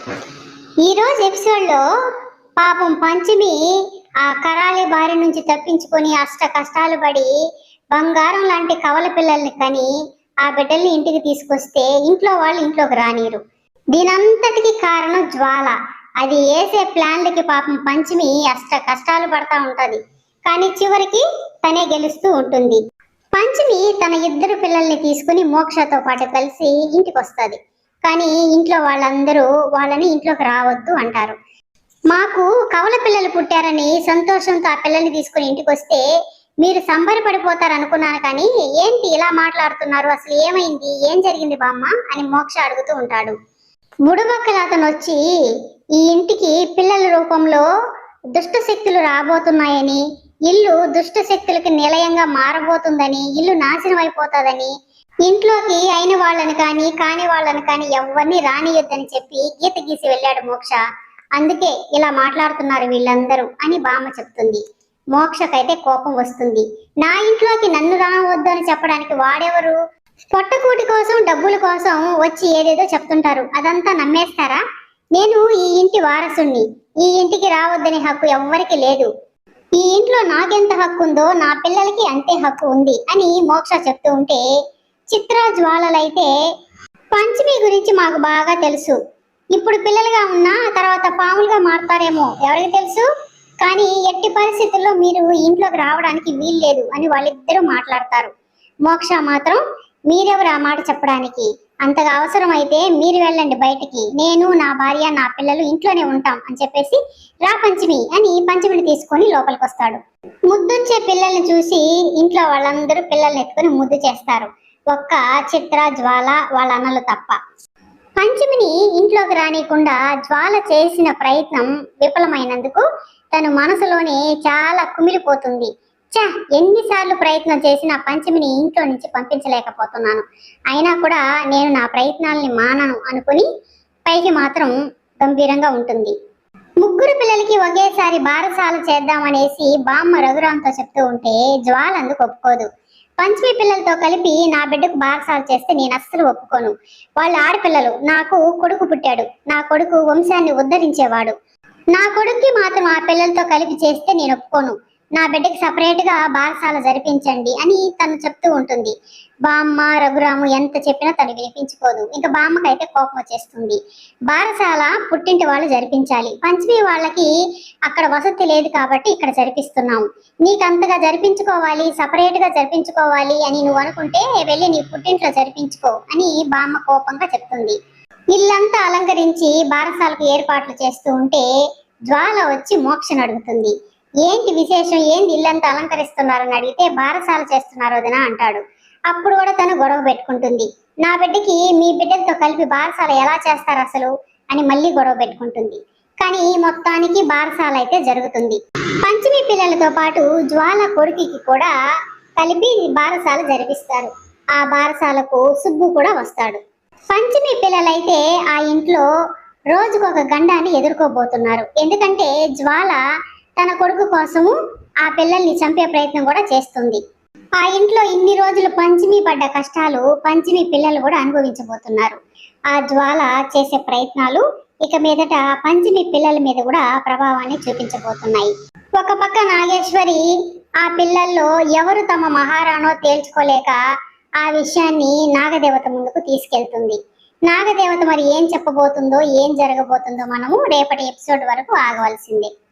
ఈ రోజు ఎపిసోడ్ లో పాపం పంచమి ఆ కరాలి బారి నుంచి తప్పించుకొని అష్ట కష్టాలు పడి బంగారం లాంటి కవల పిల్లల్ని కని ఆ బిడ్డల్ని ఇంటికి తీసుకొస్తే ఇంట్లో వాళ్ళు ఇంట్లోకి రానిరు. దీనంతటికి కారణం జ్వాల. అది వేసే ప్లాన్లకి పాపం పంచమి అష్ట కష్టాలు పడతా ఉంటది. కానీ చివరికి తనే గెలుస్తూ ఉంటుంది. పంచమి తన ఇద్దరు పిల్లల్ని తీసుకుని మోక్షతో పాటు కలిసి ఇంటికి వస్తుంది. కానీ ఇంట్లో వాళ్ళందరూ వాళ్ళని ఇంట్లోకి రావద్దు అంటారు. మాకు కవల పిల్లలు పుట్టారని సంతోషంతో ఆ పిల్లల్ని తీసుకుని ఇంటికి వస్తే మీరు సంబరపడిపోతారు అనుకున్నాను, కానీ ఏంటి ఇలా మాట్లాడుతున్నారు, అసలు ఏమైంది, ఏం జరిగింది బామ్మ అని మోక్ష అడుగుతూ ఉంటాడు. బుడుబక్కల అతను వచ్చి ఈ ఇంటికి పిల్లల రూపంలో దుష్ట శక్తులు రాబోతున్నాయని, ఇల్లు దుష్ట శక్తులకి నిలయంగా మారబోతుందని, ఇల్లు నాశనం అయిపోతుందని, ఇంట్లోకి అయిన వాళ్ళని కానీ కాని వాళ్ళని కానీ ఎవరిని రానియొద్దని చెప్పి గీత గీసి వెళ్ళాడు మోక్ష. అందుకే ఇలా మాట్లాడుతున్నారు వీళ్ళందరూ అని బామ్మ చెప్తుంది. మోక్షకైతే కోపం వస్తుంది. నా ఇంట్లోకి నన్ను రావద్దు అని చెప్పడానికి వాడెవరు? పొట్టకూటి కోసం డబ్బుల కోసం వచ్చి ఏదేదో చెప్తుంటారు, అదంతా నమ్మేస్తారా? నేను ఈ ఇంటి వారసుణ్ణి, ఈ ఇంటికి రావద్దని హక్కు ఎవ్వరికి లేదు. ఈ ఇంట్లో నాకెంత హక్కు ఉందో నా పిల్లలకి అంతే హక్కు ఉంది అని మోక్ష చెప్తూ ఉంటే, చిత్ర జ్వాలలైతే పంచమి గురించి మాకు బాగా తెలుసు, ఇప్పుడు పిల్లలుగా ఉన్నా తర్వాత పాములుగా మారుతారేమో ఎవరికి తెలుసు, కానీ ఎట్టి పరిస్థితుల్లో మీరు ఇంట్లోకి రావడానికి వీల్లేదు అని వాళ్ళిద్దరూ మాట్లాడతారు. మోక్ష మాత్రం మీరెవరు ఆ మాట చెప్పడానికి, అంతగా అవసరం అయితే మీరు వెళ్ళండి బయటికి, నేను నా భార్య నా పిల్లలు ఇంట్లోనే ఉంటాం అని చెప్పేసి రా పంచమి అని పంచమిని తీసుకొని లోపలికి వస్తాడు. ముద్దుంచే పిల్లల్ని చూసి ఇంట్లో వాళ్ళందరూ పిల్లల్ని ఎత్తుకొని ముద్దు చేస్తారు, ఒక్క చిత్ర జ్వాల వాళ్ళ అన్నలు తప్ప. పంచమిని ఇంట్లోకి రానికుండా జ్వాల చేసిన ప్రయత్నం విఫలమైనందుకు తను మనసులోనే చాలా కుమిలిపోతుంది. ఎన్నిసార్లు ప్రయత్నం చేసినా పంచమిని ఇంట్లో నుంచి పంపించలేకపోతున్నాను, అయినా కూడా నేను నా ప్రయత్నాల్ని మానను అనుకుని పైకి మాత్రం గంభీరంగా ఉంటుంది. ముగ్గురు పిల్లలకి ఒకేసారి బారసాల చేద్దామనేసి బామ్మ రఘురాంతో చెప్తూ ఉంటే జ్వాల అందుకు ఒప్పుకోదు. పంచమి పిల్లలతో కలిపి నా బిడ్డకు బారసాలు చేస్తే నేను అస్సలు ఒప్పుకోను. వాళ్ళ ఆడపిల్లలు, నాకు కొడుకు పుట్టాడు, నా కొడుకు వంశాన్ని ఉద్ధరించేవాడు, నా కొడుక్కి మాత్రం ఆ పిల్లలతో కలిపి చేస్తే నేను ఒప్పుకోను, నా బిడ్డకి సపరేట్గా బారసాల జరిపించండి అని తను చెప్తూ ఉంటుంది. బామ్మ రఘురాము ఎంత చెప్పినా తను వినిపించుకోదు. ఇంకా బామ్మకైతే కోపం వచ్చేస్తుంది. బారసాల పుట్టింటి వాళ్ళు జరిపించాలి, పంచమి వాళ్ళకి అక్కడ వసతి లేదు కాబట్టి ఇక్కడ జరిపిస్తున్నాము, నీకంతగా జరిపించుకోవాలి, సపరేట్గా జరిపించుకోవాలి అని నువ్వు అనుకుంటే వెళ్ళి నీ పుట్టింట్లో జరిపించుకో అని బామ్మ కోపంగా చెప్తుంది. ఇల్లంతా అలంకరించి బారసాలకు ఏర్పాట్లు చేస్తూ ఉంటే జ్వాల వచ్చి మోక్షను అడుగుతుంది. ఏంటి విశేషం, ఏంది ఇల్లంతా అలంకరిస్తున్నారని అడిగితే బారసాల చేస్తున్నారు వదినా అంటాడు. అప్పుడు కూడా తను గొడవ పెట్టుకుంటుంది. నా బిడ్డకి మీ బిడ్డలతో కలిపి బారసాల ఎలా చేస్తారు అసలు అని మళ్ళీ గొడవ పెట్టుకుంటుంది. కానీ మొత్తానికి బారసాల అయితే జరుగుతుంది. పంచమి పిల్లలతో పాటు జ్వాల కొడుకుకి కూడా కలిపి బారసాల జరిపిస్తారు. ఆ బారసాలకు సుబ్బు కూడా వస్తాడు. పంచమి పిల్లలైతే ఆ ఇంట్లో రోజుకొక గండాన్ని ఎదుర్కోబోతున్నారు. ఎందుకంటే జ్వాల తన కొడుకు కోసము ఆ పిల్లల్ని చంపే ప్రయత్నం కూడా చేస్తుంది. ఆ ఇంట్లో ఇన్ని రోజులు పంచమి పడ్డ కష్టాలు పంచమి పిల్లలు కూడా అనుభవించబోతున్నారు. ఆ జ్వాల చేసే ప్రయత్నాలు ఇక మీదట పంచమి పిల్లల మీద కూడా ప్రభావాన్ని చూపించబోతున్నాయి. ఒక పక్క నాగేశ్వరి ఆ పిల్లల్లో ఎవరు తమ మహారాణో తేల్చుకోలేక ఆ విషయాన్ని నాగదేవత ముందుకు తీసుకెళ్తుంది. నాగదేవత మరి ఏం చెప్పబోతుందో, ఏం జరగబోతుందో మనము రేపటి ఎపిసోడ్ వరకు ఆగవలసిందే.